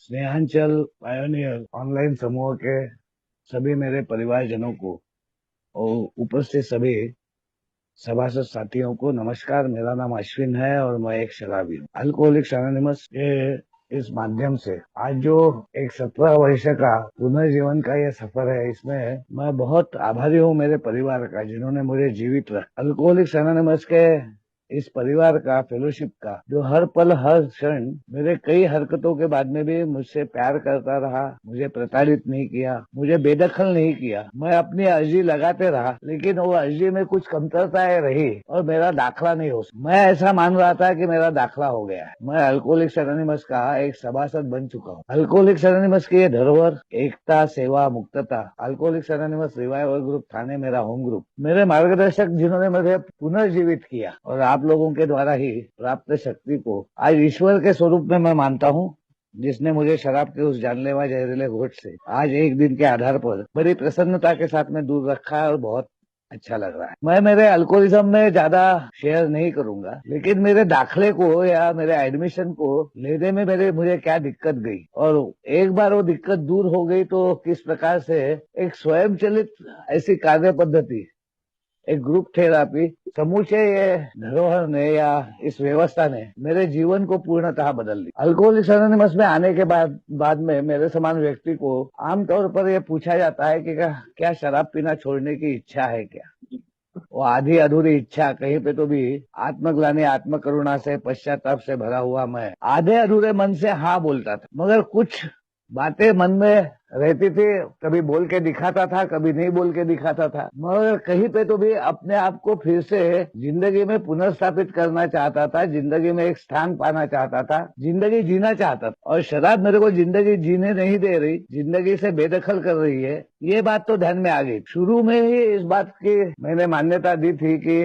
स्नेहांचल pioneer online समूह के सभी मेरे परिवारजनों को और उपस्थित सभी सभासद साथियों को नमस्कार। मेरा नाम अश्विन है और मैं एक शराबी हूँ। अल्कोहलिक्स एनोनिमस के इस माध्यम से आज जो एक 17 वर्ष का पुनर्जीवन का ये सफर है, इसमें मैं बहुत आभारी हूँ मेरे परिवार का, जिन्होंने मुझे जीवित रखा। अल्कोहलिक्स एनोनिमस के इस परिवार का, फेलोशिप का, जो हर पल हर क्षण मेरे कई हरकतों के बाद में भी मुझसे प्यार करता रहा, मुझे प्रताड़ित नहीं किया, मुझे बेदखल नहीं किया। मैं अपनी अर्जी लगाते रहा, लेकिन वो अर्जी में कुछ कमतरताएं रही और मेरा दाखला नहीं हो सका। मैं ऐसा मान रहा था कि मेरा दाखला हो गया है। मैं अल्कोहलिक्स एनोनिमस का एक सभासद बन चुका हूँ। अल्कोहलिक्स एनोनिमस की ये धरोहर एकता, सेवा, मुक्तता। अल्कोहलिक्स एनोनिमस रिवाइवल ग्रुप थाने मेरा होम ग्रुप, मेरे मार्गदर्शक जिन्होंने मुझे पुनर्जीवित किया और आप लोगों के द्वारा ही प्राप्त शक्ति को आज ईश्वर के स्वरूप में मैं मानता हूँ, जिसने मुझे शराब के उस जानलेवा जहरीले घोट से आज एक दिन के आधार पर बड़ी प्रसन्नता के साथ में दूर रखा है और बहुत अच्छा लग रहा है। मैं मेरे अल्कोहलिज्म में ज्यादा शेयर नहीं करूंगा, लेकिन मेरे दाखले को या मेरे एडमिशन को लेने में मुझे क्या दिक्कत गई, और एक बार वो दिक्कत दूर हो गई तो किस प्रकार से एक स्वयं चलित ऐसी कार्य पद्धति, एक ग्रुप थेरापी, समूचे ये धरोहर ने या इस व्यवस्था ने मेरे जीवन को पूर्णतः बदल दिया। अल्कोहलिक्स एनोनिमस में आने के बाद में मेरे समान व्यक्ति को आमतौर पर यह पूछा जाता है कि क्या शराब पीना छोड़ने की इच्छा है क्या। वो आधी अधूरी इच्छा, कहीं पे तो भी आत्मग्लानि, आत्मकरुणा से, पश्चाताप से भरा हुआ मैं आधे अधूरे मन से हाँ बोलता था, मगर कुछ बातें मन में रहती थी। कभी बोल के दिखाता था, कभी नहीं बोल के दिखाता था, मगर कहीं पे तो भी अपने आप को फिर से जिंदगी में पुनर्स्थापित करना चाहता था, जिंदगी में एक स्थान पाना चाहता था, जिंदगी जीना चाहता था। और शराब मेरे को जिंदगी जीने नहीं दे रही, जिंदगी से बेदखल कर रही है, ये बात तो ध्यान में आ गई। शुरू में ही इस बात की मैंने मान्यता दी थी कि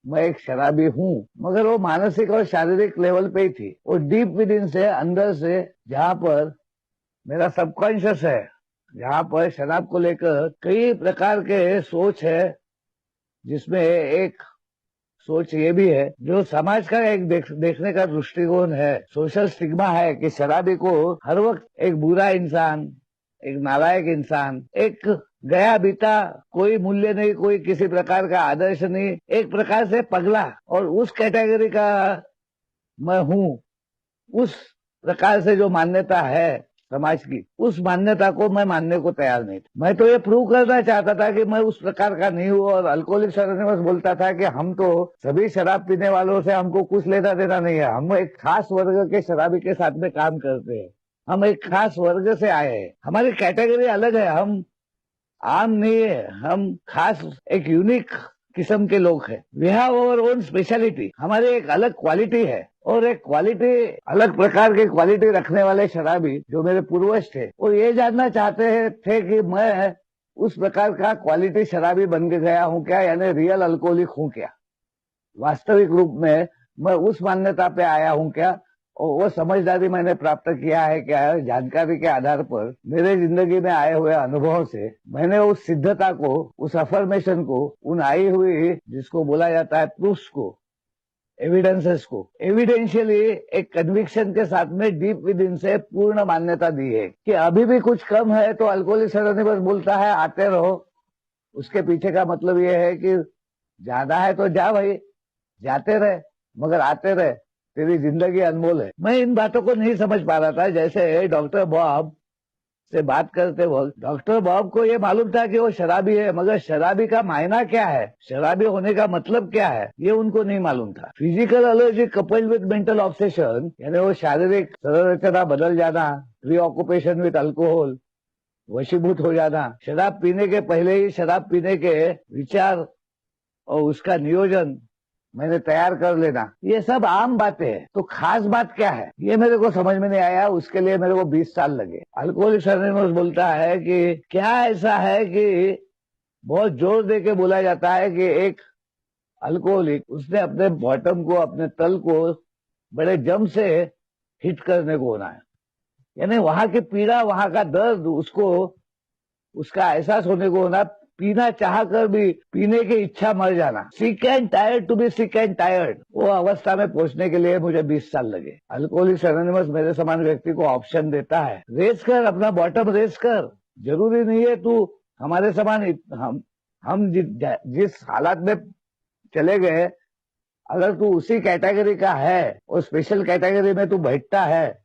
मैं एक शराबी हूँ, मगर वो मानसिक और शारीरिक लेवल पे ही थी। वो डीप विद इन से, अंदर से, जहाँ पर मेरा सबकॉन्शियस है, जहाँ पर शराब को लेकर कई प्रकार के सोच है, जिसमें एक सोच ये भी है, जो समाज का एक देखने का दृष्टिकोण है, सोशल स्टिग्मा है कि शराबी को हर वक्त एक बुरा इंसान, एक नालायक इंसान, एक गया बीता, कोई मूल्य नहीं, कोई किसी प्रकार का आदर्श नहीं, एक प्रकार से पगला, और उस कैटेगरी का मैं हूँ। उस प्रकार से जो मान्यता है समाज की, उस मान्यता को मैं मानने को तैयार नहीं था। मैं तो ये प्रूव करना चाहता था कि मैं उस प्रकार का नहीं हूँ। और अल्कोहलिक्स एनोनिमस बोलता था कि हम तो सभी शराब पीने वालों से हमको कुछ लेना देना नहीं है, हम एक खास वर्ग के शराबी के साथ में काम करते हैं, हम एक खास वर्ग से आए हैं, हमारी कैटेगरी अलग है, हम आम नहीं है, हम खास एक यूनिक किस्म के लोग हैं। We have our own speciality, हमारी एक अलग क्वालिटी है। और एक क्वालिटी, अलग प्रकार की क्वालिटी रखने वाले शराबी जो मेरे पूर्वज थे, वो ये जानना चाहते थे कि मैं उस प्रकार का क्वालिटी शराबी बन के गया हूँ क्या, यानी रियल अल्कोहलिक हूँ क्या, वास्तविक रूप में मैं उस मान्यता पे आया हूँ क्या। और वो समझदारी मैंने प्राप्त किया है क्या, जानकारी के आधार पर मेरे जिंदगी में आए हुए अनुभवों से मैंने उस सिद्धता को, उस अफर्मेशन को, उन आई हुई, जिसको बोला जाता है प्रूफ्स को, एविडेंसेस को, एविडेंशियली एक कन्विक्शन के साथ में डीप विद इन से पूर्ण मान्यता दी है कि अभी भी कुछ कम है। तो अल्कोहलिक्स एनोनिमस बोलता है आते रहो, उसके पीछे का मतलब ये है कि ज्यादा है तो जा भाई, जाते रहे, मगर आते रहे, तेरी जिंदगी अनमोल है। मैं इन बातों को नहीं समझ पा रहा था। जैसे डॉक्टर बॉब से बात करते वक्त डॉक्टर बॉब को ये मालूम था कि वो शराबी है, मगर शराबी का मायना क्या है, शराबी होने का मतलब क्या है, ये उनको नहीं मालूम था। Physical allergy coupled with mental obsession, यानी वो शारीरिक संरचना बदल जाना, प्रीऑक्युपेशन विद अल्कोहल, वशीभूत हो जाना, शराब पीने के पहले ही शराब पीने के विचार और उसका नियोजन मैंने तैयार कर लेना, ये सब आम बातें हैं। तो खास बात क्या है, ये मेरे को समझ में नहीं आया। उसके लिए मेरे को 20 साल लगे। अल्कोहलिक्स एनोनिमस बोलता है कि क्या ऐसा है कि बहुत जोर दे के बोला जाता है कि एक अल्कोहलिक, उसने अपने बॉटम को, अपने तल को बड़े जम से हिट करने को होना है, यानी वहां की पीड़ा, वहां का दर्द, उसको उसका एहसास होने को होना, पीना चाह कर भी पीने की इच्छा मर जाना, sick and tired to be sick and tired, वो अवस्था में पहुंचने के लिए मुझे 20 साल लगे। अल्कोहलिक्स एनोनिमस मेरे समान व्यक्ति को ऑप्शन देता है, रेस कर, अपना बॉटम रेस कर। जरूरी नहीं है तू हमारे समान हम जिस हालात में चले गए, अगर तू उसी कैटेगरी का है और स्पेशल कैटेगरी में तू बैठता है,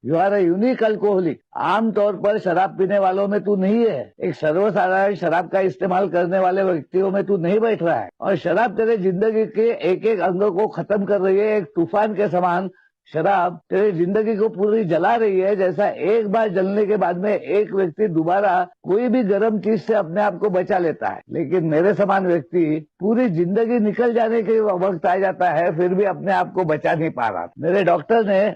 you are a unique alcoholic. आमतौर पर शराब पीने वालों में तू नहीं है, एक सर्वसाधारण शराब का इस्तेमाल करने वाले व्यक्तियों में तू नहीं बैठ रहा है। और शराब तेरे जिंदगी के एक एक अंग को खत्म कर रही है, एक तूफान के समान शराब तेरी जिंदगी को पूरी जला रही है। जैसा एक बार जलने के बाद में एक व्यक्ति दोबारा कोई भी गर्म चीज से अपने आप को बचा लेता है, लेकिन मेरे समान व्यक्ति पूरी जिंदगी निकल जाने के वक्त आ जाता है, फिर भी अपने आप को बचा नहीं पा रहा। मेरे डॉक्टर ने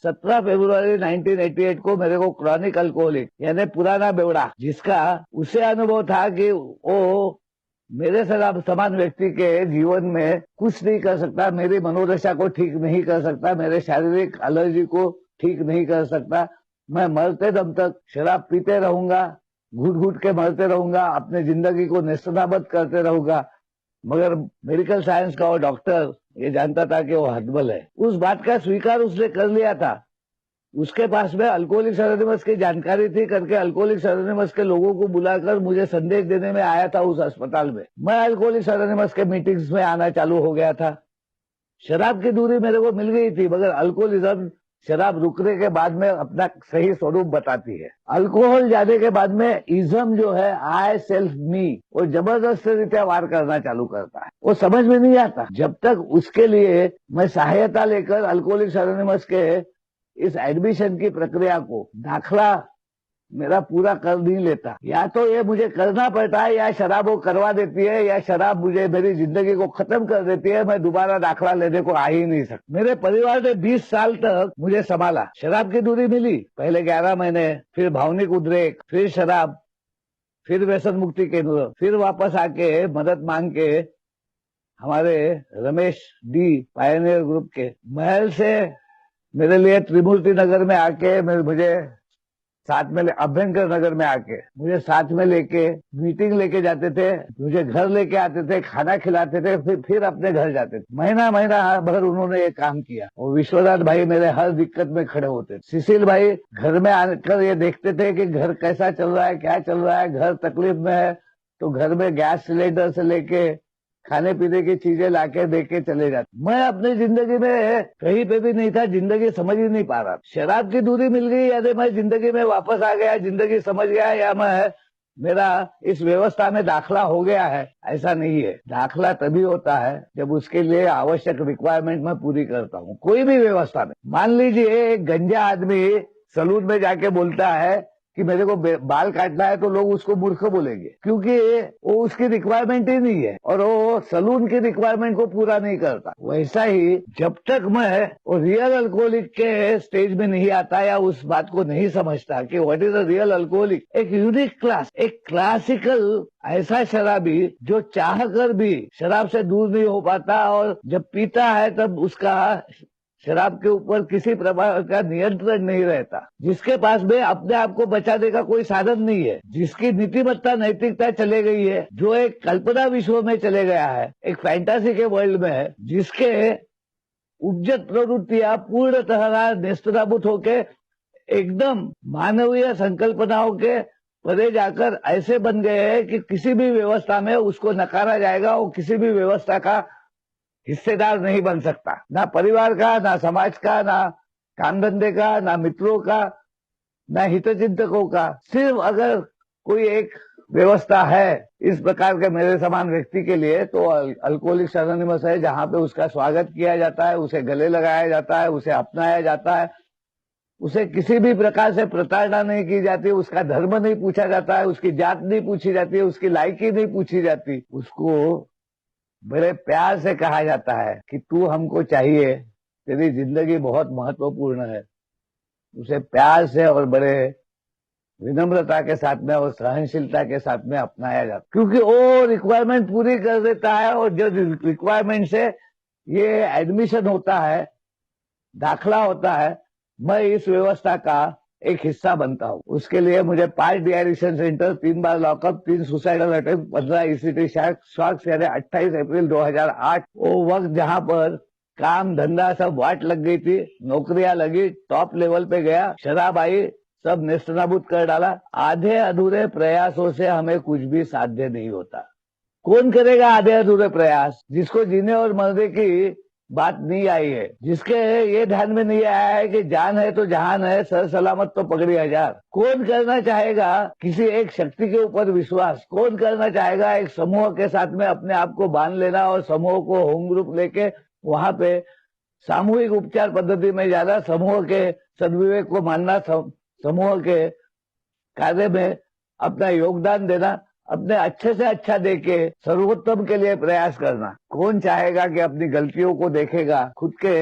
17 फरवरी 1988 को मेरे को क्रॉनिक अल्कोहलिक यानी पुराना बेवड़ा, जिसका उसे अनुभव था कि वो मेरे समान व्यक्ति के जीवन में कुछ नहीं कर सकता, मेरी मनोदशा को ठीक नहीं कर सकता, मेरे शारीरिक एलर्जी को ठीक नहीं कर सकता। मैं मरते दम तक शराब पीते रहूंगा, घुट घुट के मरते रहूंगा, अपने जिंदगी को नेस्तनाबूद करते रहूंगा। मगर मेडिकल साइंस का वो डॉक्टर ये जानता था कि वो हतबल है। उस बात का स्वीकार उसने कर लिया था। उसके पास में अल्कोहलिक्स एनोनिमस की जानकारी थी करके अल्कोहलिक्स एनोनिमस के लोगों को बुलाकर मुझे संदेश देने में आया था उस अस्पताल में। मैं अल्कोहलिक्स एनोनिमस के मीटिंग्स में आना चालू हो गया था। शराब की दूरी मेरे को मिल गई थी, मगर अल्कोहलिज्म शराब रुकने के बाद में अपना सही स्वरूप बताती है। अल्कोहल जाने के बाद में इज्म जो है, आई सेल्फ मी, वो जबरदस्त रीत्या वार करना चालू करता है। वो समझ में नहीं आता जब तक उसके लिए मैं सहायता लेकर अल्कोहलिक्स एनोनिमस के इस एडमिशन की प्रक्रिया को दाखला मेरा पूरा कर नहीं लेता। या तो ये मुझे करना पड़ता है, या शराब वो करवा देती है, या शराब मुझे मेरी जिंदगी को खत्म कर देती है। मैं दोबारा दाखला लेने को आ ही नहीं सकता। मेरे परिवार ने 20 साल तक मुझे संभाला। शराब की दूरी मिली, पहले 11 महीने, फिर भावनिक उद्रेक, फिर शराब, फिर व्यसन मुक्ति केंद्र, फिर वापस आके मदद मांग के हमारे रमेश डी पायनियर ग्रुप के महल से मेरे लिए त्रिमूर्ति नगर में आके मुझे साथ में अभ्यंकर नगर में आके मुझे साथ में लेके मीटिंग लेके जाते थे, मुझे घर लेके आते थे, खाना खिलाते थे, फिर अपने घर जाते थे। महीना भर उन्होंने ये काम किया। और विश्वनाथ भाई मेरे हर दिक्कत में खड़े होते थे। सुशील भाई घर में आकर ये देखते थे कि घर कैसा चल रहा है, क्या चल रहा है। घर तकलीफ में है तो घर में गैस सिलेंडर से लेके खाने पीने की चीजें लाके देके चले जाते। मैं अपनी जिंदगी में कहीं पे भी नहीं था, जिंदगी समझ ही नहीं पा रहा। शराब की दूरी मिल गई या मैं जिंदगी में वापस आ गया, जिंदगी समझ गया, या मैं मेरा इस व्यवस्था में दाखला हो गया है, ऐसा नहीं है। दाखला तभी होता है जब उसके लिए आवश्यक रिक्वायरमेंट मैं पूरी करता हूँ, कोई भी व्यवस्था में। मान लीजिए एक गंजा आदमी सलून में जाके बोलता है कि मेरे को बाल काटना है, तो लोग उसको मूर्ख बोलेंगे, क्योंकि वो उसकी रिक्वायरमेंट ही नहीं है और वो सलून की रिक्वायरमेंट को पूरा नहीं करता। वैसा ही जब तक मैं वो रियल अल्कोहलिक के स्टेज में नहीं आता या उस बात को नहीं समझता कि what is a real alcoholic, एक यूनिक क्लास, एक क्लासिकल ऐसा शराबी जो चाह कर भी शराब से दूर नहीं हो पाता, और जब पीता है तब उसका शराब के ऊपर किसी प्रकार का नियंत्रण नहीं रहता, जिसके पास में अपने आप को बचाने का कोई साधन नहीं है, जिसकी नीतिमत्ता नैतिकता चले गई है, जो एक कल्पना विश्व में चले गया है, एक फैंटासी के वर्ल्ड में है, जिसके उपजत प्रवृत्तियां पूर्णतः नेस्तनाबूद होके एकदम मानवीय संकल्पनाओं के परे जाकर ऐसे बन गए हैं कि किसी भी व्यवस्था में उसको नकारा जाएगा, और किसी भी व्यवस्था का हिस्सेदार नहीं बन सकता, ना परिवार का, ना समाज का, ना काम धंधे का, ना मित्रों का, ना हितचिंतकों का। सिर्फ अगर कोई एक व्यवस्था है इस प्रकार के मेरे समान व्यक्ति के लिए, तो अल्कोहलिक्स एनोनिमस है, जहां पे उसका स्वागत किया जाता है, उसे गले लगाया जाता है, उसे अपनाया जाता है, उसे किसी भी प्रकार से प्रताड़ना नहीं की जाती, उसका धर्म नहीं पूछा जाता है, उसकी जात नहीं पूछी जाती है, उसकी लायकी नहीं पूछी जाती। उसको बड़े प्यार से कहा जाता है कि तू हमको चाहिए, तेरी जिंदगी बहुत महत्वपूर्ण है। उसे प्यार से और बड़े विनम्रता के साथ में और सहनशीलता के साथ में अपनाया जाता है, क्योंकि वो रिक्वायरमेंट पूरी कर देता है। और जो रिक्वायरमेंट से ये एडमिशन होता है, दाखला होता है, मैं इस व्यवस्था का एक हिस्सा बनता हूँ। उसके लिए मुझे 5 डिएडिक्शन सेंटर, 3 बार lockup, 3 suicidal attempt, 15 ECT shocks, यानी 28 अप्रैल 2008, वो वक्त जहाँ पर काम धंधा सब वाट लग गई थी, नौकरियां लगी, टॉप लेवल पे गया, शराब आई, सब नेस्तनाबूद कर डाला। आधे अधूरे प्रयासों से हमें कुछ भी साध्य नहीं होता। कौन करेगा आधे अधूरे प्रयास? जिसको जीने और मरने की बात नहीं आई है, जिसके ये ध्यान में नहीं आया है कि जान है तो जहान है, सर सलामत तो पगड़ी हजार। कौन करना चाहेगा किसी एक शक्ति के ऊपर विश्वास? कौन करना चाहेगा एक समूह के साथ में अपने आप को बांध लेना और समूह को होम ग्रुप लेके वहां पे सामूहिक उपचार पद्धति में जाना, समूह के सद्विवेक को मानना, समूह के कार्य में अपना योगदान देना, अपने अच्छे से अच्छा देके सर्वोत्तम के लिए प्रयास करना। कौन चाहेगा कि अपनी गलतियों को देखेगा, खुद के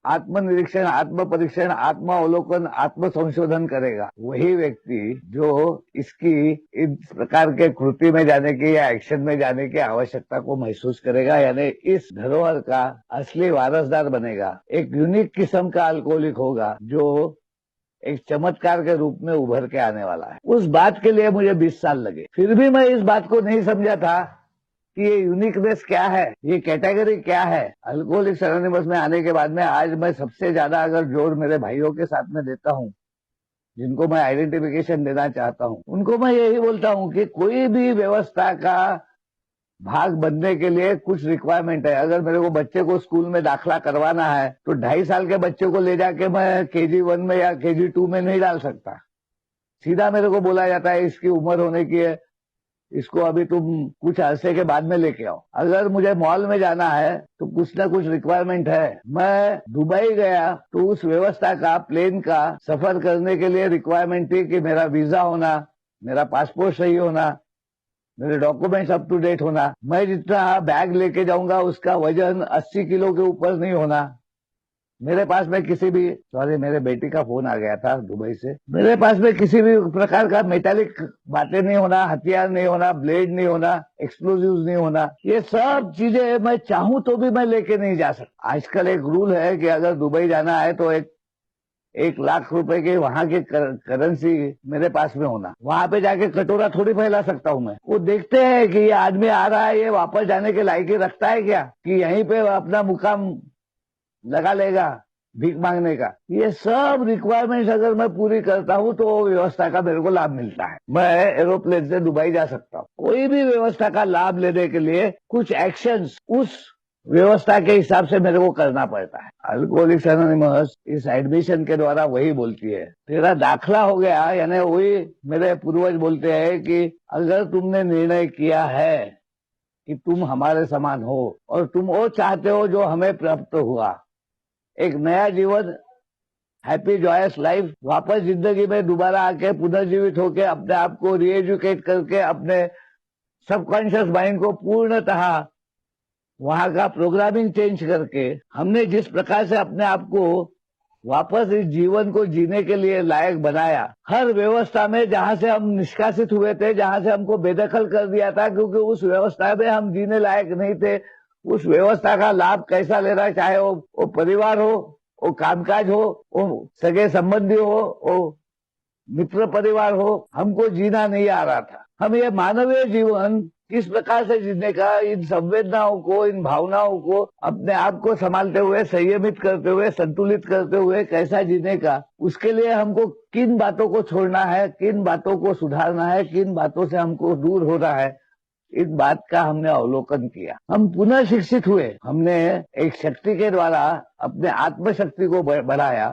आत्मनिरीक्षण, आत्म परीक्षण, आत्मावलोकन, आत्म संशोधन करेगा? वही व्यक्ति जो इसकी इस प्रकार के कृति में जाने की या एक्शन में जाने की आवश्यकता को महसूस करेगा, यानी इस धरोहर का असली वारसदार बनेगा। एक यूनिक किस्म का अल्कोहलिक होगा जो एक चमत्कार के रूप में उभर के आने वाला है। उस बात के लिए मुझे 20 साल लगे, फिर भी मैं इस बात को नहीं समझा था कि ये यूनिकनेस क्या है, ये कैटेगरी क्या है। अल्कोहलिक्स एनोनिमस में आने के बाद में आज मैं सबसे ज्यादा अगर जोर मेरे भाइयों के साथ में देता हूँ, जिनको मैं आइडेंटिफिकेशन देना चाहता हूँ, उनको मैं यही बोलता हूँ कि कोई भी व्यवस्था का भाग बनने के लिए कुछ रिक्वायरमेंट है। अगर मेरे को बच्चे को स्कूल में दाखला करवाना है तो 2.5 साल के बच्चे को ले जाके मैं KG1 में या KG2 में नहीं डाल सकता। सीधा मेरे को बोला जाता है इसकी उम्र होने की है, इसको अभी तुम कुछ अरसे के बाद में लेके आओ। अगर मुझे मॉल में जाना है तो कुछ ना कुछ रिक्वायरमेंट है। मैं दुबई गया तो उस व्यवस्था का, प्लेन का सफर करने के लिए रिक्वायरमेंट थी कि मेरा वीजा होना, मेरा पासपोर्ट सही होना, मेरे डॉक्यूमेंट्स अप टू डेट होना, मैं जितना बैग लेके जाऊंगा उसका वजन 80 किलो के ऊपर नहीं होना, मेरे पास में किसी भी, सॉरी मेरे बेटी का फोन आ गया था दुबई से, मेरे पास में किसी भी प्रकार का मेटालिक बातें नहीं होना, हथियार नहीं होना, ब्लेड नहीं होना, एक्सप्लोजिव नहीं होना। ये सब चीजें मैं चाहूं तो भी मैं लेके नहीं जा सकता। आजकल एक रूल है कि अगर दुबई जाना है तो 1 लाख रुपए के वहां की करेंसी मेरे पास में होना। वहां पे जाके कटोरा थोड़ी फैला सकता हूं मैं। वो देखते हैं कि ये आदमी आ रहा है, ये वापस जाने के लायक ही रखता है क्या, कि यहीं पे अपना मुकाम लगा लेगा भीख मांगने का। ये सब रिक्वायरमेंट्स अगर मैं पूरी करता हूं तो व्यवस्था का मेरे को लाभ मिलता है। मैं एरोप्लेन से दुबई जा सकता हूँ। कोई भी व्यवस्था का लाभ लेने के लिए कुछ एक्शंस उस व्यवस्था के हिसाब से मेरे को करना पड़ता है। अल्कोहलिक्स एनोनिमस इस एडमिशन के द्वारा वही बोलती है, तेरा दाखला हो गया, यानी वही मेरे पूर्वज बोलते हैं कि अगर तुमने निर्णय किया है कि तुम हमारे समान हो और तुम वो चाहते हो जो हमें प्राप्त हुआ, एक नया जीवन, हैप्पी जॉयस लाइफ, वापस जिंदगी में दोबारा आके पुनर्जीवित होके अपने आप को रीएजुकेट करके अपने सबकॉन्शियस माइंड को पूर्णतः वहां का प्रोग्रामिंग चेंज करके हमने जिस प्रकार से अपने आप को वापस इस जीवन को जीने के लिए लायक बनाया, हर व्यवस्था में जहां से हम निष्कासित हुए थे, जहां से हमको बेदखल कर दिया था क्योंकि उस व्यवस्था में हम जीने लायक नहीं थे, उस व्यवस्था का लाभ कैसा लेना, चाहे वो परिवार हो, वो कामकाज हो, वो सगे संबंधी हो, वो मित्र परिवार हो, हमको जीना नहीं आ रहा था। हम ये मानवीय जीवन किस प्रकार से जीने का, इन संवेदनाओं को, इन भावनाओं को अपने आप को संभालते हुए, संयमित करते हुए, संतुलित करते हुए कैसा जीने का, उसके लिए हमको किन बातों को छोड़ना है, किन बातों को सुधारना है, किन बातों से हमको दूर होना है, इस बात का हमने अवलोकन किया। हम पुनः शिक्षित हुए। हमने एक शक्ति के द्वारा अपने आत्मशक्ति को बढ़ाया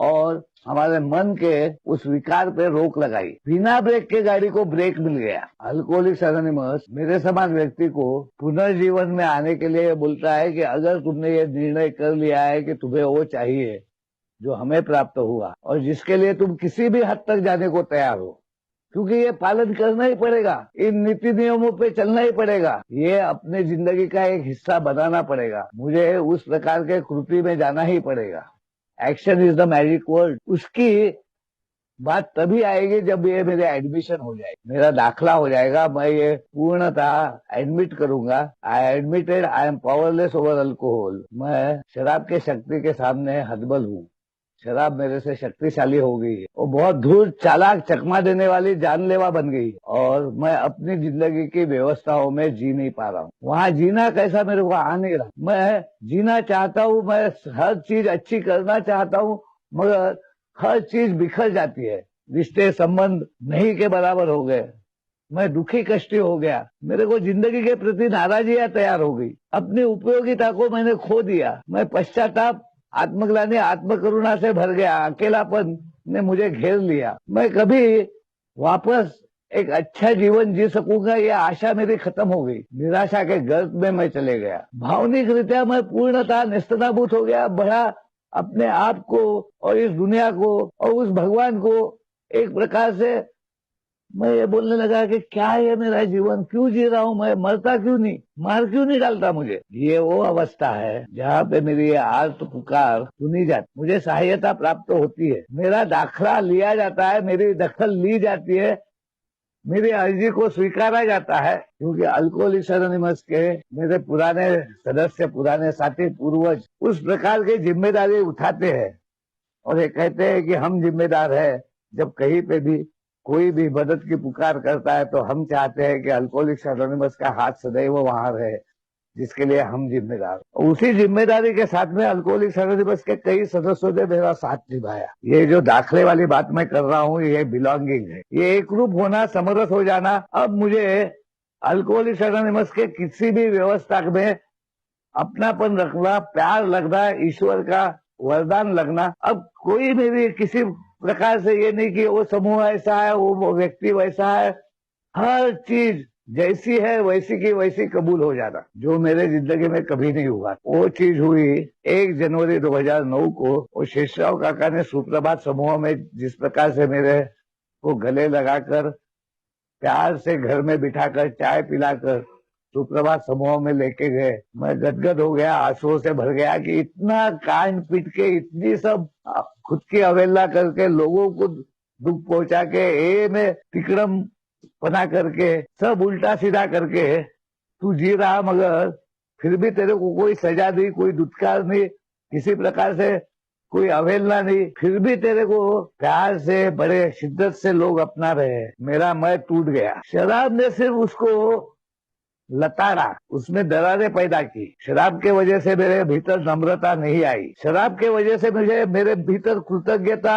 और हमारे मन के उस विकार पे रोक लगाई। बिना ब्रेक के गाड़ी को ब्रेक मिल गया। अल्कोहलिक्स एनोनिमस मेरे समान व्यक्ति को पुनर्जीवन में आने के लिए बोलता है कि अगर तुमने ये निर्णय कर लिया है कि तुम्हें वो चाहिए जो हमें प्राप्त हुआ और जिसके लिए तुम किसी भी हद तक जाने को तैयार हो, क्योंकि ये पालन करना ही पड़ेगा, इन नीति नियमों पे चलना ही पड़ेगा, ये अपने जिंदगी का एक हिस्सा बनाना पड़ेगा, मुझे उस प्रकार के कृति में जाना ही पड़ेगा। Action is the magic word. उसकी बात तभी आएगी जब ये मेरे एडमिशन हो जाए, मेरा दाखला हो जाएगा, मैं ये पूर्णतः एडमिट करूंगा। I admitted I am powerless over alcohol. मैं शराब के शक्ति के सामने हतबल हूँ, शराब मेरे से शक्तिशाली हो गई है, वो बहुत धूर्त, चालाक, चकमा देने वाली जानलेवा बन गई और मैं अपनी जिंदगी की व्यवस्थाओं में जी नहीं पा रहा हूँ। वहाँ जीना कैसा मेरे को आ नहीं रहा। मैं जीना चाहता हूँ, मैं हर चीज अच्छी करना चाहता हूँ, मगर हर चीज बिखर जाती है। रिश्ते संबंध नहीं के बराबर हो गए। मैं दुखी कष्टी हो गया। मेरे को जिंदगी के प्रति नाराजियां तैयार हो गई। अपनी उपयोगिता को मैंने खो दिया। मैं पश्चाताप, आत्मग्लानि, आत्मकरुणा से भर गया। अकेलापन ने मुझे घेर लिया। मैं कभी वापस एक अच्छा जीवन जी सकूंगा, यह आशा मेरी खत्म हो गई। निराशा के गर्त में मैं चले गया। भावनिक रीत्या मैं पूर्णतः नेस्तनाबूत हो गया। बड़ा अपने आप को और इस दुनिया को और उस भगवान को एक प्रकार से मैं ये बोलने लगा कि क्या है मेरा जीवन, क्यों जी रहा हूं मैं, मरता क्यों नहीं, मार क्यों नहीं डालता मुझे। ये वो अवस्था है जहाँ पे मेरी ये आर्त पुकार सुनी जाती, मुझे सहायता प्राप्त होती है, मेरा दाखला लिया जाता है, मेरी दखल ली जाती है, मेरी अर्जी को स्वीकारा जाता है। क्योंकि अल्कोहलिक्स एनोनिमस के मेरे पुराने सदस्य, पुराने साथी, पूर्वज उस प्रकार की जिम्मेदारी उठाते हैं और ये कहते हैं कि हम जिम्मेदार है। जब कहीं पे भी कोई भी मदद की पुकार करता है तो हम चाहते हैं कि अल्कोहलिक्स एनोनिमस का हाथ सदैव वहां रहे, जिसके लिए हम जिम्मेदार। उसी जिम्मेदारी के साथ में अल्कोहलिक्स एनोनिमस के कई सदस्यों ने मेरा साथ निभाया। ये जो दाखले वाली बात मैं कर रहा हूँ, ये बिलोंगिंग है, ये एक रूप होना, समरस हो जाना। अब मुझे अल्कोहलिक्स एनोनिमस के किसी भी व्यवस्था में अपनापन रखना, प्यार लगना, ईश्वर का वरदान लगना। अब कोई मेरी किसी प्रकार से ये नहीं कि वो समूह ऐसा है, वो व्यक्ति वैसा है, हर चीज जैसी है वैसी की वैसी कबूल हो जाना, जो मेरे जिंदगी में कभी नहीं हुआ। वो चीज हुई 1 जनवरी 2009 को। वो शेषराव काका ने सुप्रभात समूह में जिस प्रकार से मेरे को गले लगाकर, प्यार से घर में बिठाकर, चाय पिलाकर सुप्रभात समूह में लेके गए, मैं गदगद हो गया, आंसुओं से भर गया कि इतना कान पीट के, इतनी सब खुद की अवहेलना करके, लोगों को दुख पहुंचा के, ए में तिकड़म बना करके, सब उल्टा सीधा करके तू जी रहा, मगर फिर भी तेरे को कोई सजा नहीं, कोई दुत्कार नहीं, किसी प्रकार से कोई अवहेलना नहीं, फिर भी तेरे को प्यार से, बड़े शिद्दत से लोग अपना रहे। मेरा मैं टूट गया। शराब ने सिर्फ उसको लताड़ा, उसमें दरारें पैदा की। शराब के वजह से मेरे भीतर नम्रता नहीं आई। शराब के वजह से मुझे मेरे भीतर कृतज्ञता,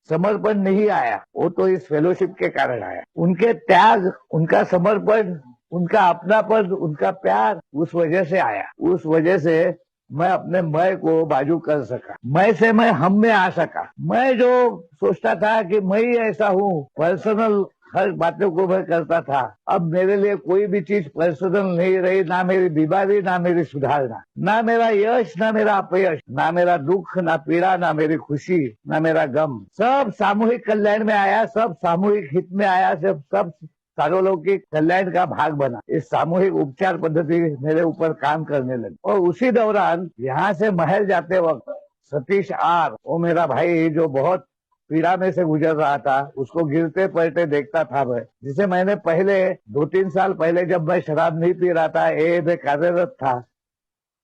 समर्पण नहीं आया। वो तो इस फेलोशिप के कारण आया। उनके त्याग, उनका समर्पण, उनका अपनापन, उनका प्यार उस वजह से आया। उस वजह से मैं अपने मैं को बाजू कर सका, मैं से मैं हम में आ सका। मैं जो सोचता था कि मैं ही ऐसा हूँ, पर्सनल हर बातों को मैं करता था, अब मेरे लिए कोई भी चीज पर्सनल नहीं रही। ना मेरी बीमारी, ना मेरी सुधारना, ना मेरा यश, ना मेरा अपयश, ना मेरा दुख, ना पीड़ा, ना मेरी खुशी, ना मेरा गम, सब सामूहिक कल्याण में आया, सब सामूहिक हित में आया, सब सार्वलौकिक कल्याण का भाग बना। इस सामूहिक उपचार पद्धति मेरे ऊपर काम करने लगी। और उसी दौरान यहाँ से महल जाते वक्त सतीश आर, वो मेरा भाई जो बहुत पीड़ा में से गुजर रहा था, उसको गिरते पड़ते देखता था मैं, जिसे मैंने पहले 2-3 साल पहले जब मैं शराब नहीं पी रहा था, में कार्यरत था,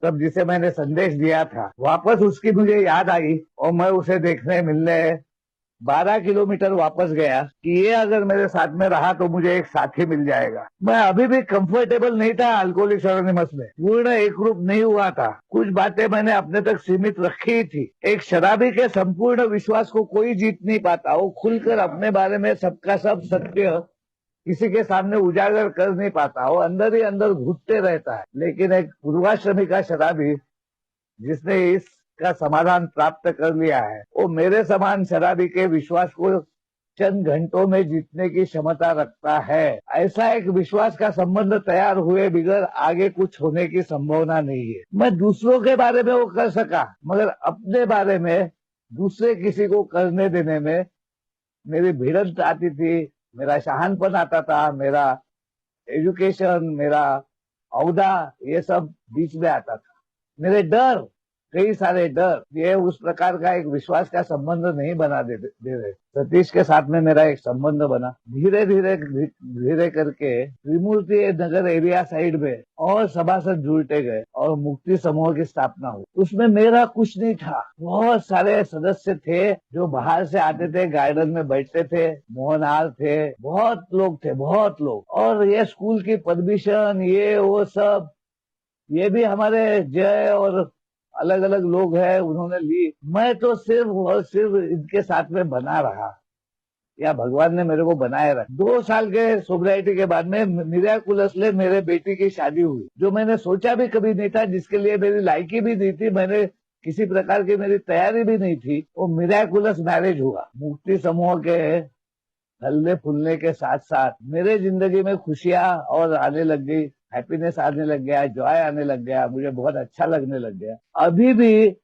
तब जिसे मैंने संदेश दिया था, वापस उसकी मुझे याद आई और मैं उसे देखने, मिलने 12 किलोमीटर वापस गया कि ये अगर मेरे साथ में रहा तो मुझे एक साथी मिल जाएगा। मैं अभी भी कंफर्टेबल नहीं था अल्कोहलिक्स एनोनिमस में, पूर्ण एक रूप नहीं हुआ था। कुछ बातें मैंने अपने तक सीमित रखी ही थी। एक शराबी के संपूर्ण विश्वास को कोई जीत नहीं पाता। वो खुलकर अपने बारे में सबका सब सत्य किसी के सामने उजागर कर नहीं पाता। वो अंदर ही अंदर घुटते रहता है। लेकिन एक पूर्वाश्रमी का शराबी जिसने इसका समाधान प्राप्त कर लिया है, वो मेरे समान शराबी के विश्वास को चंद घंटों में जीतने की क्षमता रखता है। ऐसा एक विश्वास का संबंध तैयार हुए बिगड़ आगे कुछ होने की संभावना नहीं है। मैं दूसरों के बारे में वो कर सका, मगर अपने बारे में दूसरे किसी को करने देने में मेरी भिड़ंत आती थी, मेरा शहानपन आता था, मेरा एजुकेशन, मेरा औहदा, ये सब बीच में आता था। मेरे डर, कई सारे डर, ये उस प्रकार का एक विश्वास का संबंध नहीं बना दे रहे। सतीश के साथ में मेरा एक संबंध बना, धीरे धीरे धीरे करके त्रिमूर्ति नगर एरिया साइड में और सभासद जुड़ते गए और मुक्ति समूह की स्थापना हुई। उसमें मेरा कुछ नहीं था, बहुत सारे सदस्य थे जो बाहर से आते थे, गार्डन में बैठते थे, मोहनहार थे, बहुत लोग थे, बहुत लोग। और ये स्कूल की परमिशन, ये वो सब, ये भी हमारे जय और अलग अलग लोग हैं, उन्होंने ली। मैं तो सिर्फ और सिर्फ इनके साथ में बना रहा, या भगवान ने मेरे को बनाए रखा। 2 साल के सोब्राइटी के बाद में मिराकुलसली मेरे बेटी की शादी हुई, जो मैंने सोचा भी कभी नहीं था, जिसके लिए मेरी लायकी भी नहीं थी, मैंने किसी प्रकार की मेरी तैयारी भी नहीं थी। वो मिराकुलस मैरिज हुआ। मुक्ति समूह के हल्ले फुलने के साथ साथ मेरे जिंदगी में खुशियां और आने लग गई, हैप्पीनेस आने लग गया, जॉय आने लग गया, मुझे बहुत अच्छा लगने लग गया। अभी भी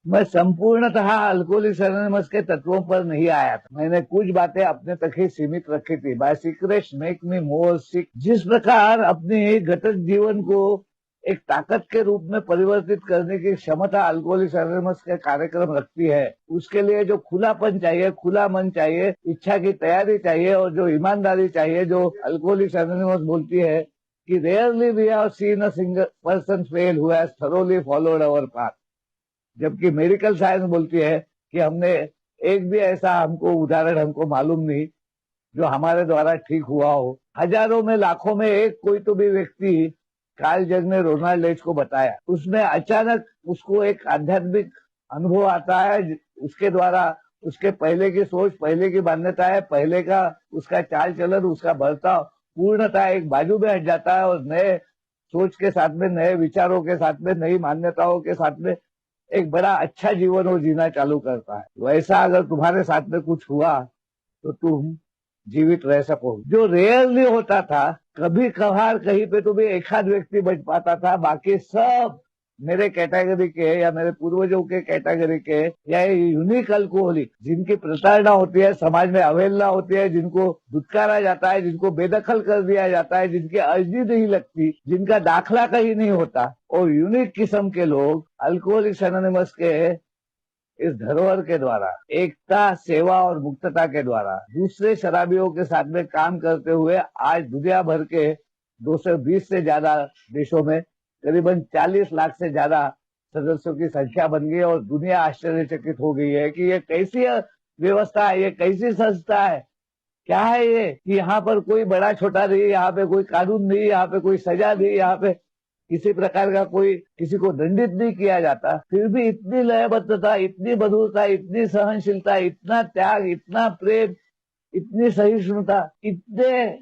मैं संपूर्णतः अल्कोहलिक्स एनोनिमस के तत्वों पर नहीं आया था। मैंने कुछ बातें अपने तक ही सीमित रखी थी। बाय सीक्रेट्स मेक मी मोर सिक। जिस प्रकार अपने घटक जीवन को एक ताकत के रूप में परिवर्तित करने की क्षमता अल्कोहलिक्स एनोनिमस के कार्यक्रम रखती है, उसके लिए जो खुलापन चाहिए, खुला मन चाहिए, इच्छा की तैयारी चाहिए और जो ईमानदारी चाहिए, जो अल्कोहलिक्स एनोनिमस बोलती है कि rarely we have seen a single person fail who has thoroughly followed our path, जबकि मेडिकल साइंस बोलती है कि हमने एक भी ऐसा हमको उदाहरण हमको मालूम नहीं जो हमारे द्वारा ठीक हुआ हो। हजारों में लाखों में एक कोई तो भी व्यक्ति, कार्ल जंग ने रोनाल्ड एच को बताया, उसमें अचानक उसको एक आध्यात्मिक अनुभव आता है, उसके द्वारा उसके पहले की सोच, पहले की मान्यता है, पहले का उसका चाल चलन, उसका बर्ताव पूर्णतः एक बाजू में हट जाता है और नए सोच के साथ में, नए विचारों के साथ में, नई मान्यताओं के साथ में एक बड़ा अच्छा जीवन वो जीना चालू करता है। वैसा अगर तुम्हारे साथ में कुछ हुआ तो तुम जीवित रह सको। जो रेयरली होता था, कभी कभार कहीं पे तो भी एक आध व्यक्ति बच पाता था, बाकी सब मेरे कैटेगरी के या मेरे पूर्वजों के कैटेगरी के या यूनिक अल्कोहलिक, जिनकी प्रताड़ना होती है, समाज में अवहेलना होती है, जिनको दुत्कारा जाता है, जिनको बेदखल कर दिया जाता है, जिनकी अर्जी नहीं लगती, जिनका दाखला कहीं नहीं होता, और यूनिक किस्म के लोग अल्कोहलिक्स एनोनिमस के इस धरोहर के द्वारा, एकता, सेवा और मुक्तता के द्वारा दूसरे शराबियों के साथ में काम करते हुए आज दुनिया भर के 220 से ज्यादा देशों में करीबन 40 लाख से ज्यादा सदस्यों की संख्या बन गई और दुनिया आश्चर्यचकित हो गई है कि ये कैसी व्यवस्था है, ये कैसी संस्था है, क्या है ये कि यहाँ पर कोई बड़ा छोटा नहीं, यहाँ पे कोई कानून नहीं, यहाँ पे कोई सजा नहीं, यहाँ पे किसी प्रकार का कोई किसी को दंडित नहीं किया जाता, फिर भी इतनी लयबद्धता, इतनी मधुरता, इतनी सहनशीलता, इतना त्याग, इतना प्रेम, इतनी सहिष्णुता, इतने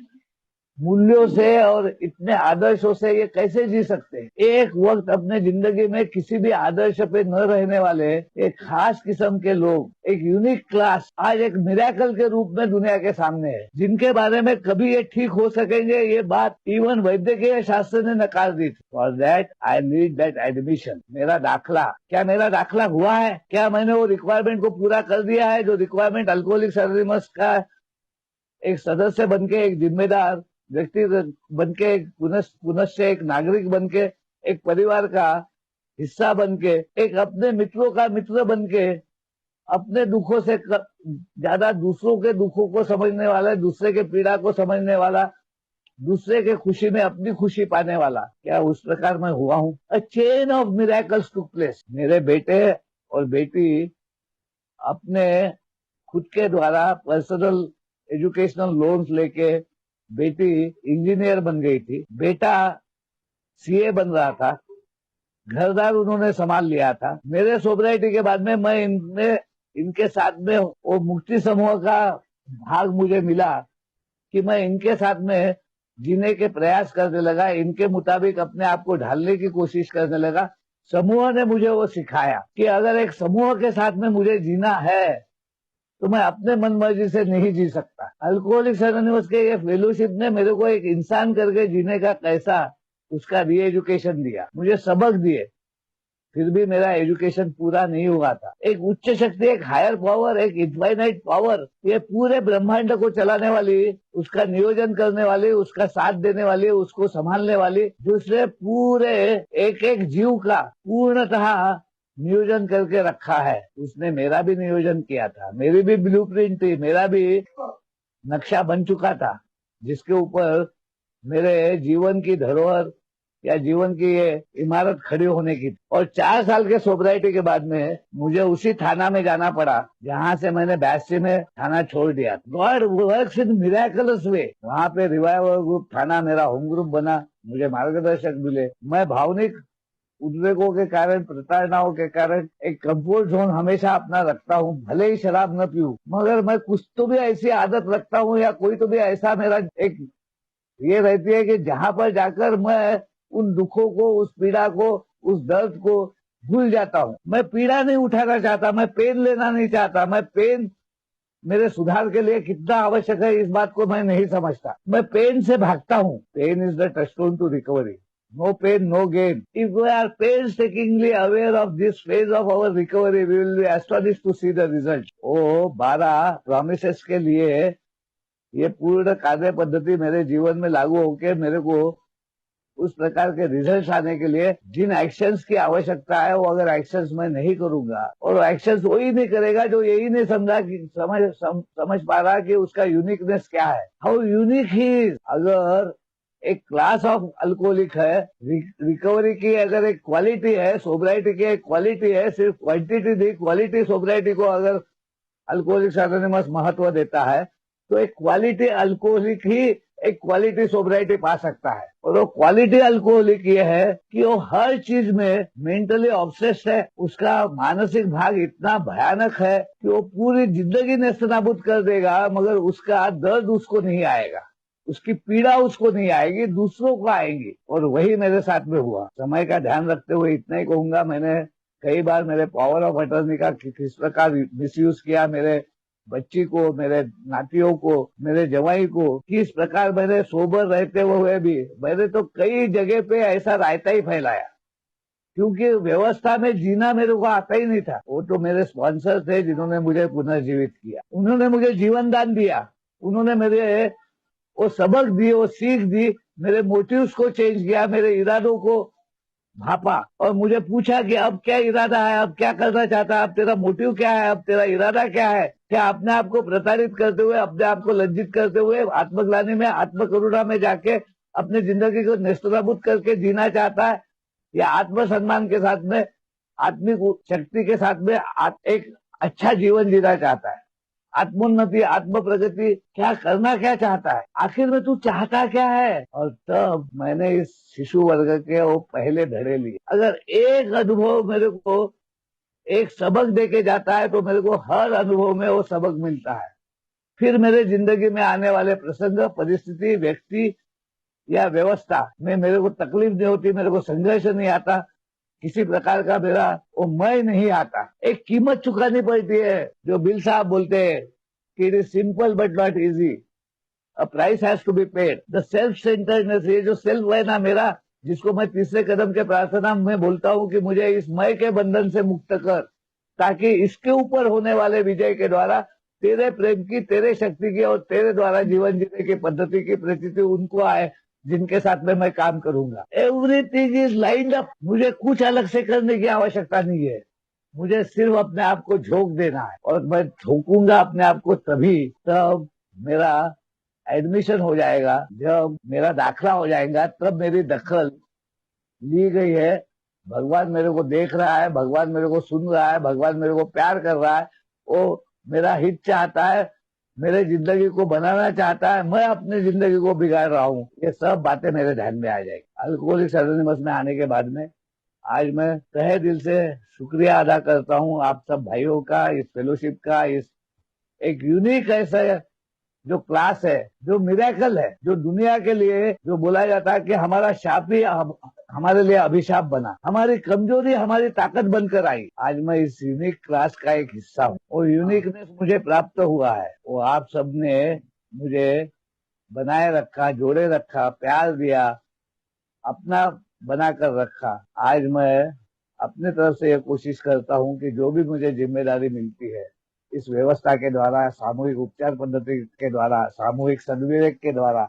मूल्यों से और इतने आदर्शों से ये कैसे जी सकते हैं। एक वक्त अपने जिंदगी में किसी भी आदर्श पे न रहने वाले एक खास किस्म के लोग, एक यूनिक क्लास आज एक मिरेकल के रूप में दुनिया के सामने है, जिनके बारे में कभी ये ठीक हो सकेंगे ये बात इवन वैद्यकीय शास्त्र ने नकार दी थी। For that I need that admission. मेरा दाखला, क्या मेरा दाखला हुआ है? क्या मैंने वो रिक्वायरमेंट को पूरा कर दिया है जो रिक्वायरमेंट अल्कोहलिक्स एनोनिमस का एक सदस्य बनके, एक जिम्मेदार व्यक्ति बनके, एक पुनश्च एक नागरिक बनके, एक परिवार का हिस्सा बनके, एक अपने मित्रों का मित्र बनके, अपने दुखों से ज्यादा दूसरों के दुखों को समझने वाला, दूसरे के पीड़ा को समझने वाला, दूसरे के खुशी में अपनी खुशी पाने वाला, क्या उस प्रकार मैं हुआ हूँ? A chain of miracles took place. मेरे बेटे और बेटी अपने खुद के द्वारा पर्सनल एजुकेशनल लोन्स लेके, बेटी इंजीनियर बन गई थी, बेटा सीए बन रहा था, घरदार उन्होंने संभाल लिया था। मेरे सोब्राइटी के बाद में मैं इनके साथ में वो मुक्ति समूह का भाग मुझे मिला कि मैं इनके साथ में जीने के प्रयास करने लगा, इनके मुताबिक अपने आप को ढालने की कोशिश करने लगा। समूह ने मुझे वो सिखाया कि अगर एक समूह के साथ में मुझे जीना है तो मैं अपने मन मर्जी से नहीं जी सकता। अल्कोहलिक्स एनोनिमस के ये फेलोशिप ने मेरे को एक इंसान करके जीने का कैसा उसका री एजुकेशन दिया, मुझे सबक दिए, फिर भी मेरा एजुकेशन पूरा नहीं हुआ था। एक उच्च शक्ति, एक हायर पावर, एक इनफाइनाइट पावर, ये पूरे ब्रह्मांड को चलाने वाली, उसका नियोजन करने वाली, उसका साथ देने वाली, उसको संभालने वाली, दूसरे पूरे एक एक जीव का पूर्णतः नियोजन करके रखा है। उसने मेरा भी नियोजन किया था, मेरी भी ब्लूप्रिंट थी, मेरा भी नक्शा बन चुका था, जिसके ऊपर मेरे जीवन की धरोहर या जीवन की ये इमारत खड़ी होने की थी। और 4 साल के सोबराइटी के बाद में मुझे उसी थाना में जाना पड़ा जहां से मैंने 82 में थाना छोड़ दिया। गॉड वर्क्स इन मिरेकलस वे। वहां पे रिवाइवल ग्रुप थाना मेरा होम ग्रुप बना, मुझे मार्गदर्शक मिले। मैं भावनिक उद्वेगों के कारण, प्रताड़नाओं के कारण एक कंफर्ट जोन हमेशा अपना रखता हूँ, भले ही शराब न पीऊं, मगर मैं कुछ तो भी ऐसी आदत रखता हूँ या कोई तो भी ऐसा मेरा एक ये रहती है कि जहां पर जाकर मैं उन दुखों को, उस पीड़ा को, उस दर्द को भूल जाता हूँ। मैं पीड़ा नहीं उठाना चाहता, मैं पेन लेना नहीं चाहता। मैं पेन मेरे सुधार के लिए कितना आवश्यक है इस बात को मैं नहीं समझता। मैं पेन से भागता हूँ। Pain is the touchstone to recovery. No pain, no gain. If we are painstakingly aware of this phase of our recovery, we will be astonished to see the result. वो 12 promises के लिए ये पूर्ण कार्य पद्धति मेरे जीवन में लागू होकर मेरे को उस प्रकार के रिजल्ट्स आने के लिए जिन एक्शंस की आवश्यकता है, वो अगर एक्शंस मैं नहीं करूंगा, और एक्शंस वही नहीं करेगा जो यही नहीं समझ पा रहा कि उसका यूनिकनेस क्या है, हाउ यूनिक ही इज। अगर एक क्लास ऑफ अल्कोहलिक है, रिकवरी की अगर एक क्वालिटी है, सोब्राइटी की एक क्वालिटी है, सिर्फ क्वांटिटी नहीं क्वालिटी सोब्राइटी को अगर अल्कोहलिक्स एनोनिमस महत्व देता है, तो एक क्वालिटी अल्कोहलिक ही एक क्वालिटी सोब्राइटी पा सकता है। और वो क्वालिटी अल्कोहलिक ये है कि वो हर चीज में मेंटली ऑब्सेस्ड है। उसका मानसिक भाग इतना भयानक है कि वो पूरी जिंदगी नेस्तनाबूद कर देगा, मगर उसका दर्द उसको नहीं आएगा, उसकी पीड़ा उसको नहीं आएगी, दूसरों को आएगी। और वही मेरे साथ में हुआ। समय का ध्यान रखते हुए इतना ही कहूंगा, मैंने कई बार मेरे पावर ऑफ अटर्नी का किस प्रकार मिसयूज किया, मेरे बच्ची को, मेरे नातियों को, मेरे जवाई को किस प्रकार मैंने सोबर रहते हुए भी मैंने तो कई जगह पे ऐसा रायता ही फैलाया, क्योंकि व्यवस्था में जीना मेरे को आता ही नहीं था। वो तो मेरे स्पॉन्सर थे जिन्होंने मुझे पुनर्जीवित किया, उन्होंने मुझे जीवन दान दिया, उन्होंने मेरे वो सबक दी, वो सीख दी, मेरे मोटिव्स को चेंज किया, मेरे इरादों को भापा और मुझे पूछा कि अब क्या इरादा है, अब क्या करना चाहता है, अब तेरा मोटिव क्या है, अब तेरा इरादा क्या है। क्या अपने आप को प्रताड़ित करते हुए, अपने आप को लज्जित करते हुए आत्मग्लानि में, आत्मकरुणा में जाके अपनी जिंदगी को नेस्तनाबूद करके जीना चाहता है, या आत्मसम्मान के साथ में, आत्मिक शक्ति के साथ में एक अच्छा जीवन जीना चाहता है, आत्मोन्नति, आत्म प्रगति क्या करना, क्या चाहता है, आखिर में तू चाहता क्या है। और तब मैंने इस शिशु वर्ग के वो पहले धड़े लिए। अगर एक अनुभव मेरे को एक सबक देके जाता है, तो मेरे को हर अनुभव में वो सबक मिलता है। फिर मेरे जिंदगी में आने वाले प्रसंग, परिस्थिति, व्यक्ति या व्यवस्था में मेरे को तकलीफ नहीं होती, मेरे को संघर्ष नहीं आता, किसी प्रकार का मेरा वो मैं नहीं आता। एक कीमत चुकानी पड़ती है, जो बिल साहब बोलते हैं कि it is simple but not easy, a price has to be paid. The self centredness, ये जो सेल्फ है ना मेरा, जिसको मैं तीसरे कदम के प्रार्थना में बोलता हूँ कि मुझे इस मैं के बंधन से मुक्त कर, ताकि इसके ऊपर होने वाले विजय के द्वारा तेरे प्रेम की, तेरे शक्ति की और तेरे द्वारा जीवन जीने की पद्धति की प्रतीति उनको आए जिनके साथ में मैं काम करूंगा। Everything is lined up. मुझे कुछ अलग से करने की आवश्यकता नहीं है, मुझे सिर्फ अपने आप को झोंक देना है। और मैं झोंकूंगा अपने आप को तभी तब मेरा एडमिशन हो जाएगा, जब मेरा दाखला हो जाएगा, तब मेरी दखल ली गई है। भगवान मेरे को देख रहा है, भगवान मेरे को सुन रहा है, भगवान मेरे को प्यार कर रहा है, वो मेरा हित चाहता है, मेरे जिंदगी को बनाना चाहता है, मैं अपनी जिंदगी को बिगाड़ रहा हूँ। ये सब बातें मेरे ध्यान में आ जाएगी। अल्कोहलिक्स एनोनिमस में आने के बाद में आज मैं तहे दिल से शुक्रिया अदा करता हूँ आप सब भाइयों का, इस फेलोशिप का, इस एक यूनिक ऐसा जो क्लास है, जो मिरेकल है, जो दुनिया के लिए जो बोला जाता है कि हमारा शाप ही हमारे लिए अभिशाप बना, हमारी कमजोरी हमारी ताकत बनकर आई। आज मैं इस यूनिक क्लास का एक हिस्सा हूँ। वो यूनिकनेस मुझे प्राप्त हुआ है, वो आप सबने मुझे बनाए रखा, जोड़े रखा, प्यार दिया, अपना बनाकर रखा। आज मैं अपने तरफ से ये कोशिश करता हूँ कि जो भी मुझे जिम्मेदारी मिलती है, इस व्यवस्था के द्वारा, सामूहिक उपचार पद्धति के द्वारा, सामूहिक सद्विवेक के द्वारा,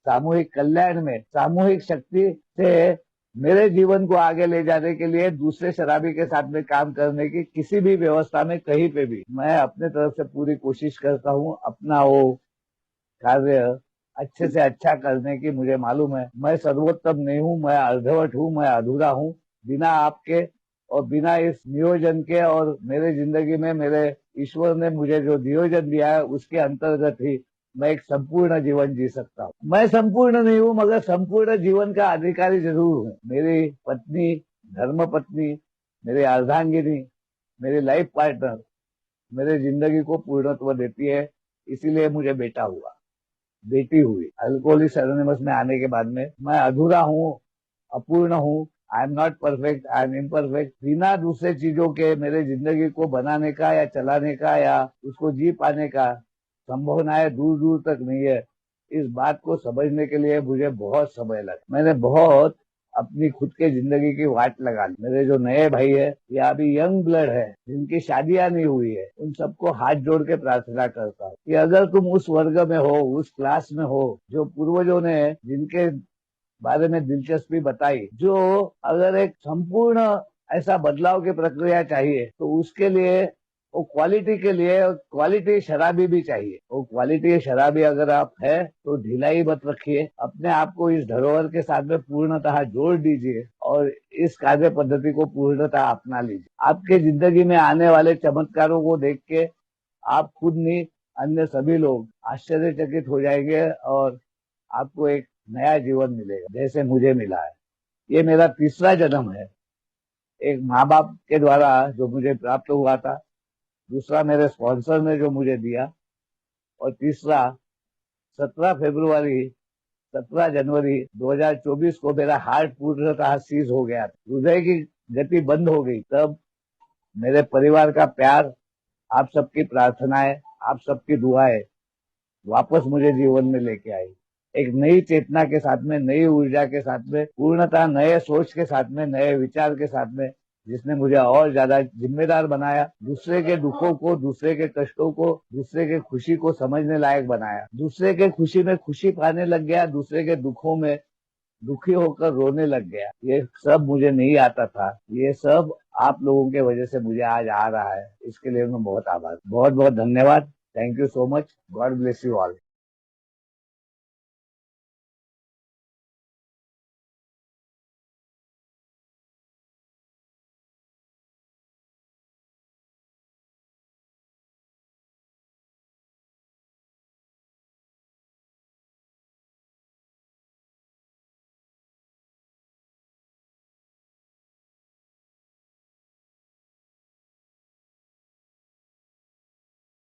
सामूहिक कल्याण में, सामूहिक शक्ति से मेरे जीवन को आगे ले जाने के लिए दूसरे शराबी के साथ में काम करने की किसी भी व्यवस्था में कहीं पे भी मैं अपने तरफ से पूरी कोशिश करता हूँ। अपना वो कार्य अच्छे से अच्छा करने की मुझे मालूम है। मैं सर्वोत्तम नहीं हूँ, मैं अर्धवट हूँ, मैं अधूरा हूँ। बिना आपके और बिना इस नियोजन के और मेरे जिंदगी में मेरे ईश्वर ने मुझे जो नियोजन दिया है उसके अंतर्गत ही मैं एक संपूर्ण जीवन जी सकता हूँ। मैं संपूर्ण नहीं हूँ मगर संपूर्ण जीवन का अधिकारी जरूर हूँ। मेरी पत्नी, धर्म पत्नी, मेरी अर्धांगिनी, मेरी लाइफ पार्टनर मेरे जिंदगी को पूर्णत्व देती है। इसीलिए मुझे बेटा हुआ, बेटी हुई। अल्कोहलिक्स एनोनिमस में आने के बाद में मैं अधूरा हूँ, अपूर्ण हूँ। I am not perfect, I am imperfect. बिना दूसरे चीजों के मेरे जिंदगी को बनाने का या चलाने का या उसको जी पाने का संभावनाएं दूर दूर तक नहीं है। इस बात को समझने के लिए मुझे बहुत समय लगा। मैंने बहुत अपनी खुद के जिंदगी की वाट लगा ली। मेरे जो नए भाई है या अभी यंग ब्लड है जिनकी शादियां नहीं हुई है, उन सबको हाथ जोड़ के प्रार्थना करता हूँ कि अगर तुम उस वर्ग में हो, उस क्लास में हो जो पूर्वजों ने जिनके बारे में दिलचस्पी बताई, जो अगर एक संपूर्ण ऐसा बदलाव की प्रक्रिया चाहिए तो उसके लिए वो क्वालिटी के लिए क्वालिटी शराबी भी चाहिए। वो क्वालिटी शराबी अगर आप है तो ढिलाई मत रखिए, अपने आप को इस धरोहर के साथ में पूर्णतः जोड़ दीजिए और इस कार्य पद्धति को पूर्णतः अपना लीजिए। आपके जिंदगी में आने वाले चमत्कारों को देख के आप खुद नहीं, अन्य सभी लोग आश्चर्यचकित हो जाएंगे और आपको एक नया जीवन मिलेगा जैसे मुझे मिला है। ये मेरा तीसरा जन्म है, एक माँ बाप के द्वारा जो मुझे प्राप्त हुआ था, दूसरा मेरे स्पॉन्सर ने जो मुझे दिया, और तीसरा 17 फरवरी 17 जनवरी 2024 को मेरा हार्ट पूर्णतः सीज हो गया, हृदय की गति बंद हो गई। तब मेरे परिवार का प्यार, आप सबकी प्रार्थनाएं, आप सबकी दुआएं वापस मुझे जीवन में लेके आई। एक नई चेतना के साथ में, नई ऊर्जा के साथ में, पूर्णतः नए सोच के साथ में, नए विचार के साथ में, जिसने मुझे और ज्यादा जिम्मेदार बनाया, दूसरे के दुखों को, दूसरे के कष्टों को, दूसरे के खुशी को समझने लायक बनाया, दूसरे के खुशी में खुशी पाने लग गया, दूसरे के दुखों में दुखी होकर रोने लग गया। ये सब मुझे नहीं आता था, ये सब आप लोगों के वजह से मुझे आज आ रहा है। इसके लिए मैं बहुत आभार, बहुत बहुत धन्यवाद। Thank you so much. God bless you all.